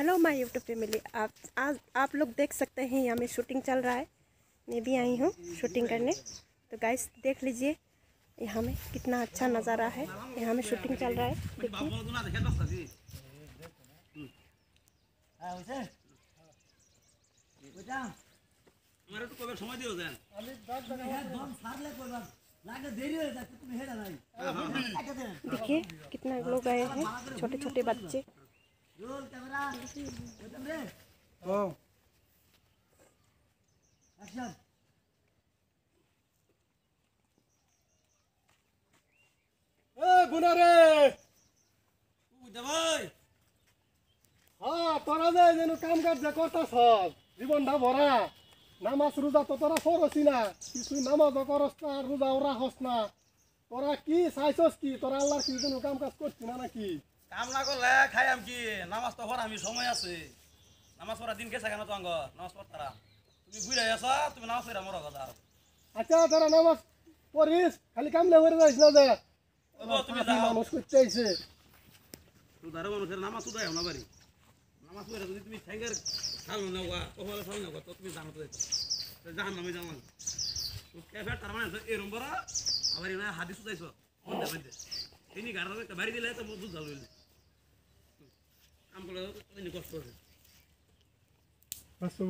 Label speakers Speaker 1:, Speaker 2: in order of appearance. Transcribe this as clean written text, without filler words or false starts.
Speaker 1: Hello my YouTube family. आप लोग देख सकते हैं यहाँ में शूटिंग चल रहा है। मैं भी आई हूँ शूटिंग करने। तो गाइस देख लीजिए यहाँ में कितना अच्छा नज़ारा है। यहाँ में शूटिंग चल रहा है, देखिए। देखिए कितना लोग आए हैं, छोटे छोटे बच्चे।
Speaker 2: তোরা যে যেন কাম কাজ করতেছ জীবনটা ভরা নামাজ রোজা তো তোরা সরসি না, কিছু নামাজও করস না, রোজাও রাখস না। তোরা কি চাইছস কি? তোরা আল্লাহর কি যেন কাম কাজ করছি না নাকি?
Speaker 3: কাম না করলে খাইয়াম কি? নামাজ তো পড়া আমি সময় আছে। নামাজ পড়া দিন গেছে কেন তো আঙ্গ নামাজ পড়তারা? তুমি বুঝে আছো, তুমি নামাজ পড়া মরো কথা।
Speaker 2: আচ্ছা তোরা নামাজ পড়িস, খালি কামলে করে যাইস না। যে
Speaker 3: তুমি যাও
Speaker 2: মানুষ করতে আইছে
Speaker 3: তো দারো মানুষের নামাজ উদাই না বাড়ি। নামাজ পড়া যদি তুমি ঠ্যাঙ্গের ছাল না গা কপালে ছাল না গা তো তুমি জানো তো জাহান নামে যাও না। তো কেফে তার মানে এরম বড় আবার এনা হাদিস উদাইছো মধ্যে মধ্যে তিনি গাড়া একটা বাড়ি দিলে তো বুঝ যাবে। কাম করলে কষ্ট হবে।
Speaker 2: বাস্তব।